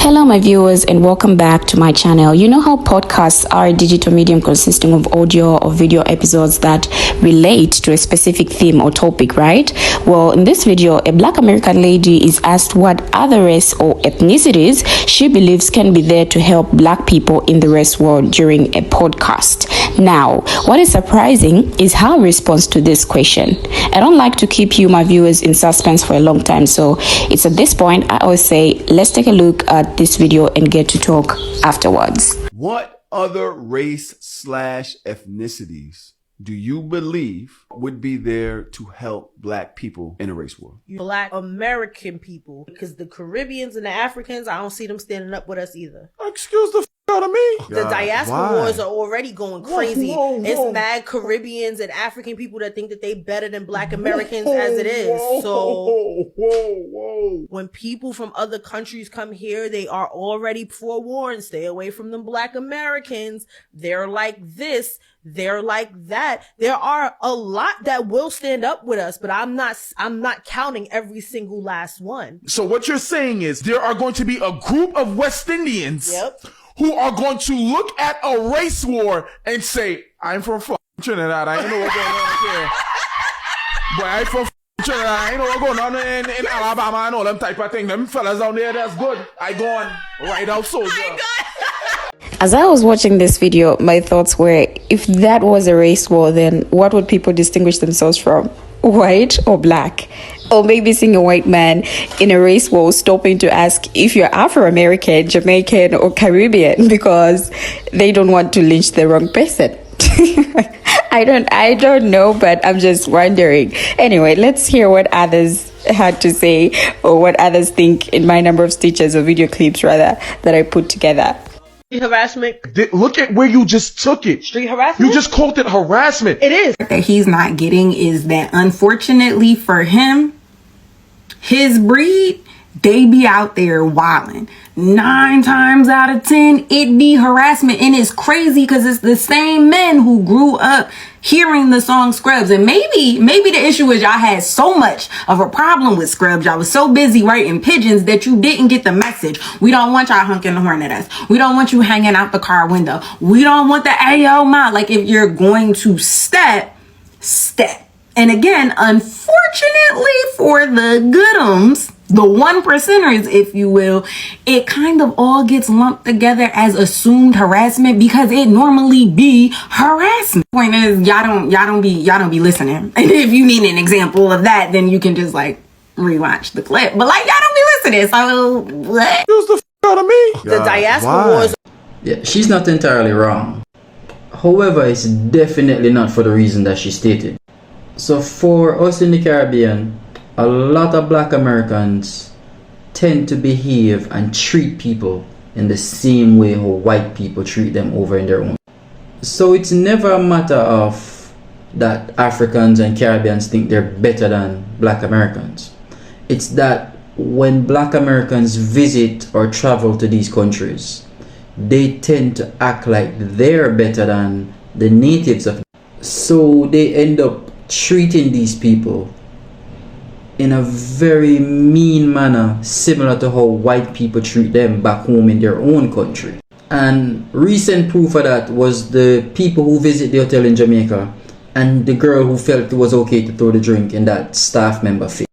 Hello my viewers and welcome back to my channel. You know how podcasts are a digital medium consisting of audio or video episodes that relate to a specific theme or topic, right? Well, in this video, a Black American lady is asked what other race or ethnicities she believes can be there to help Black people in the rest world during a podcast. Now, what is surprising is her response to this question. I don't like to keep you, my viewers, in suspense for a long time, so it's at this point I always say let's take a look at this video and get to talk afterwards. What other race/ethnicities do you believe would be there to help Black people in a race war? Black American people, because the Caribbeans and the Africans, I don't see them standing up with us either. Excuse the out of me. The diaspora wars are already going crazy. It's mad Caribbeans and African people that think that they better than Black Americans as it is. So when people from other countries come here, they are already forewarned. Stay away from them Black Americans. They're like this. They're like that. There are a lot that will stand up with us, but I'm not counting every single last one. So what you're saying is there are going to be a group of West Indians who are going to look at a race war and say, I'm from Trinidad. I ain't know what's going on here. But I'm from Trinidad. I ain't know what's going on in Alabama and all them type of thing. Them fellas down there, that's good. I go on right out soldier. As I was watching this video, my thoughts were, if that was a race war, then what would people distinguish themselves from? White or Black? Or maybe seeing a white man in a race war stopping to ask if you're Afro-American, Jamaican, or Caribbean because they don't want to lynch the wrong person. I don't know, but I'm just wondering. Anyway, let's hear what others had to say, or what others think in my number of stitches or video clips rather that I put together. Harassment. Look at where you just took it. Street harassment? You just called it harassment. It is. That he's not getting is that unfortunately for him, his breed, they be out there wilding. 9 times out of 10, it be harassment. And it's crazy because it's the same men who grew up hearing the song Scrubs. And maybe the issue is y'all had so much of a problem with Scrubs. Y'all was so busy writing pigeons that you didn't get the message. We don't want y'all honking the horn at us. We don't want you hanging out the car window. We don't want the Ayo Ma. Like, if you're going to step. And again, unfortunately for the goodums, the 1%ers, if you will, it kind of all gets lumped together as assumed harassment because it normally be harassment. Point is, y'all don't be listening. And if you need an example of that, then you can just like rewatch the clip. But like, y'all don't be listening. So what? Use the out of me. The diaspora wars. Yeah, she's not entirely wrong. However, it's definitely not for the reason that she stated. So for us in the Caribbean, a lot of Black Americans tend to behave and treat people in the same way how white people treat them over in their own. So it's never a matter of that Africans and Caribbeans think they're better than Black Americans. It's that when Black Americans visit or travel to these countries, they tend to act like they're better than the natives of them. So they end up treating these people in a very mean manner, similar to how white people treat them back home in their own country. And recent proof of that was the people who visit the hotel in Jamaica and the girl who felt it was okay to throw the drink in that staff member face.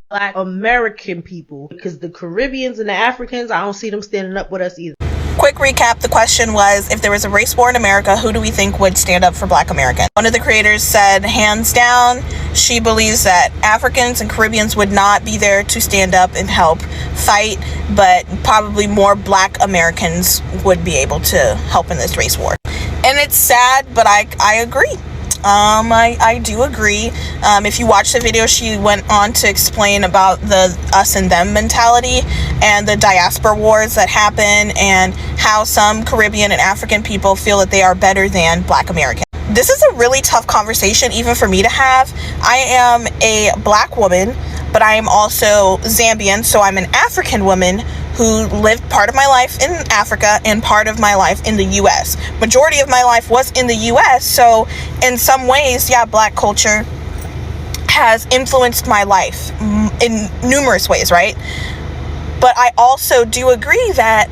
Black American people, because the Caribbeans and the Africans, I don't see them standing up with us either. Quick recap, the question was, if there was a race war in America, who do we think would stand up for Black Americans? One of the creators said, hands down, she believes that Africans and Caribbeans would not be there to stand up and help fight, but probably more Black Americans would be able to help in this race war. And it's sad, but I agree. I do agree. If you watch the video, she went on to explain about the us and them mentality and the diaspora wars that happen and how some Caribbean and African people feel that they are better than Black Americans. This is a really tough conversation even for me to have. I am a Black woman, but I am also Zambian, so I'm an African woman who lived part of my life in Africa and part of my life in the US. Majority of my life was in the US, so in some ways, yeah, Black culture has influenced my life in numerous ways, right? But I also do agree that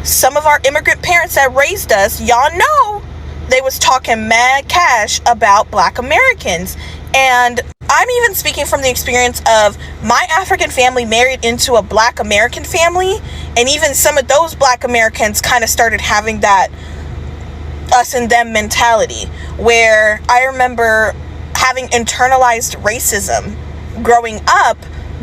some of our immigrant parents that raised us, y'all know, they was talking mad cash about Black Americans. And I'm even speaking from the experience of my African family married into a Black American family, and even some of those Black Americans kind of started having that us and them mentality, where I remember having internalized racism growing up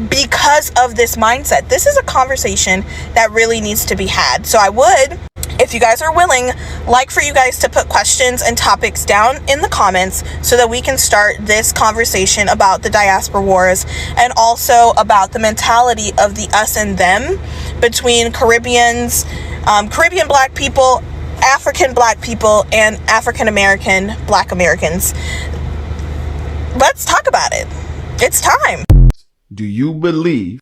because of this mindset. This is a conversation that really needs to be had. So I would, if you guys are willing, like for you guys to put questions and topics down in the comments so that we can start this conversation about the diaspora wars and also about the mentality of the us and them between Caribbeans, Caribbean Black people, African Black people, and African American Black Americans. Let's talk about it. It's time. Do you believe?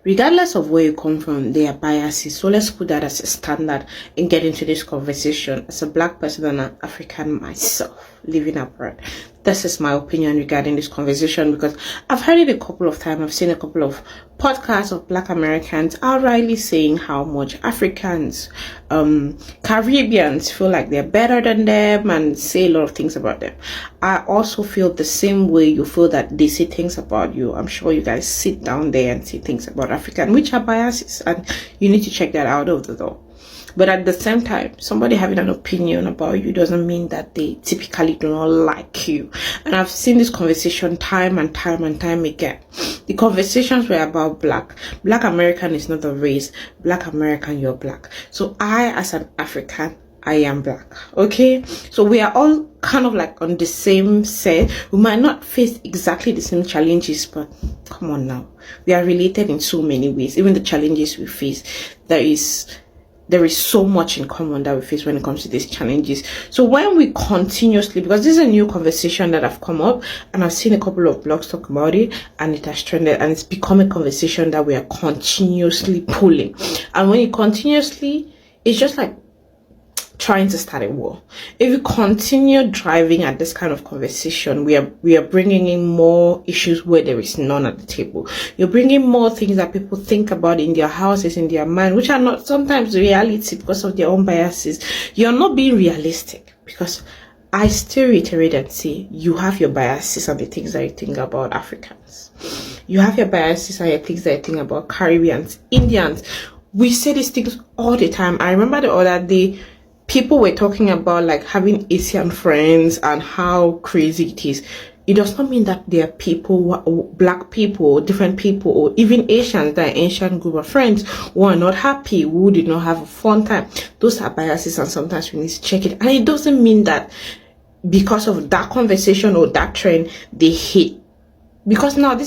Regardless of where you come from, there are biases. So let's put that as a standard and get into this conversation. As a Black person and an African myself living abroad, this is my opinion regarding this conversation, because I've heard it a couple of times. I've seen a couple of podcasts of Black Americans outrightly saying how much Africans, Caribbeans feel like they're better than them and say a lot of things about them. I also feel the same way you feel that they say things about you. I'm sure you guys sit down there and say things about African, which are biases, and you need to check that out of the door. But at the same time, somebody having an opinion about you doesn't mean that they typically do not like you. And I've seen this conversation time and time and time again. The conversations were about Black American is not a race. Black American, you're Black. So I, as an African, I am Black. Okay? So we are all kind of like on the same set. We might not face exactly the same challenges, but come on now. We are related in so many ways. Even the challenges we face, there is so much in common that we face when it comes to these challenges. So when we continuously, because this is a new conversation that have come up, and I've seen a couple of blogs talk about it, and it has trended, and it's become a conversation that we are continuously pulling. And when you continuously, it's just like trying to start a war. If you continue driving at this kind of conversation, we are bringing in more issues where there is none at the table. You're bringing more things that people think about in their houses, in their mind, which are not sometimes reality because of their own biases. You're not being realistic, because I still reiterate and say you have your biases and the things that you think about Africans. You have your biases and the things that you think about Caribbeans, Indians. We say these things all the time. I remember the other day, people were talking about like having Asian friends and how crazy it is. It does not mean that there are people, Black people, different people, or even Asians, that Asian group of friends who are not happy, who did not have a fun time. Those are biases, and sometimes we need to check it. And it doesn't mean that because of that conversation or that trend, they hate. Because now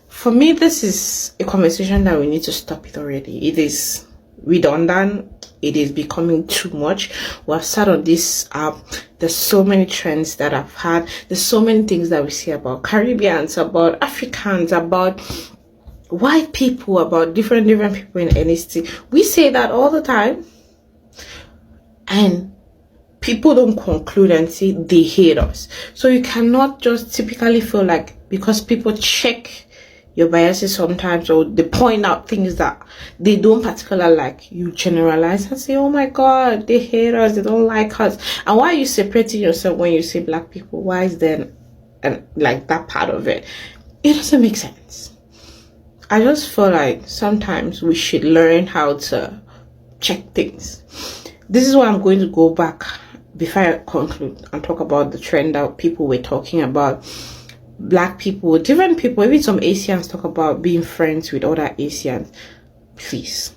for me, this is a conversation that we need to stop it already. It is redundant. It is becoming too much. We have sat on this app. There's so many trends that I've had. There's so many things that we see about Caribbeans, about Africans, about white people, about different people in NST. We say that all the time, and people don't conclude and say they hate us. So you cannot just typically feel like because people check your biases sometimes, or they point out things that they don't particularly like, you generalize and say, oh my God, they hate us, they don't like us. And why are you separating yourself when you say Black people? Why is there like that part of it? It doesn't make sense. I just feel like sometimes we should learn how to check things. This is why I'm going to go back before I conclude and talk about the trend that people were talking about. Black people, different people, even some Asians talk about being friends with other Asians. Please.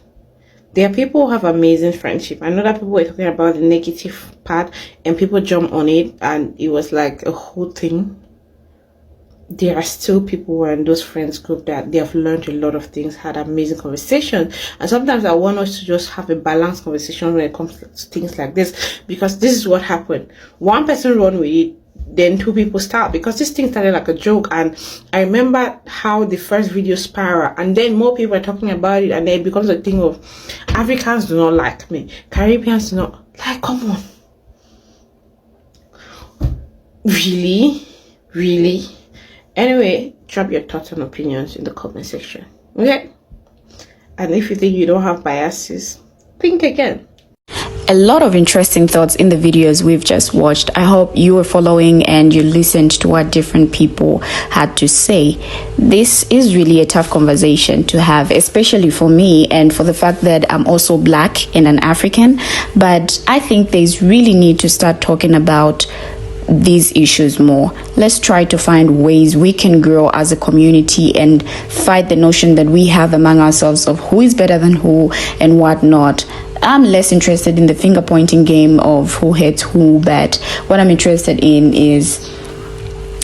There are people who have amazing friendship. I know that people were talking about the negative part and people jump on it and it was like a whole thing. There are still people who are in those friends group that they have learned a lot of things, had amazing conversations. And sometimes I want us to just have a balanced conversation when it comes to things like this, because this is what happened. One person run with it, then two people start, because this thing started like a joke. And I remember how the first video spiral, and then more people are talking about it, and then it becomes a thing of Africans do not like me, Caribbeans do not like. Come on, really. Anyway, drop your thoughts and opinions in the comment section. Okay, And if you think you don't have biases, think again. A lot of interesting thoughts in the videos we've just watched. I hope you were following and you listened to what different people had to say. This is really a tough conversation to have, especially for me and for the fact that I'm also Black and an African. But I think there's really need to start talking about these issues more. Let's try to find ways we can grow as a community and fight the notion that we have among ourselves of who is better than who and what not. I'm less interested in the finger pointing game of who hates who, but what I'm interested in is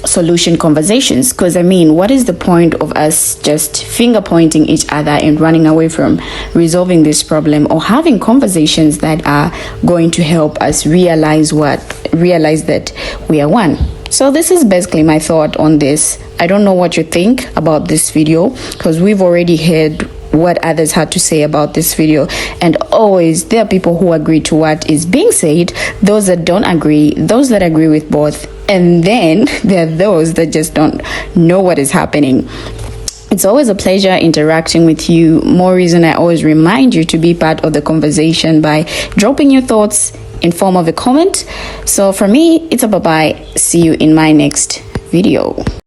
solution conversations. Because I mean, what is the point of us just finger pointing each other and running away from resolving this problem, or having conversations that are going to help us realize that we are one? So this is basically my thought on this. I don't know what you think about this video, because we've already heard what others had to say about this video, and always there are people who agree to what is being said, those that don't agree, those that agree with both, and then there are those that just don't know what is happening. It's always a pleasure interacting with you. More reason I always remind you to be part of the conversation by dropping your thoughts in form of a comment. So for me, it's a bye-bye. See you in my next video.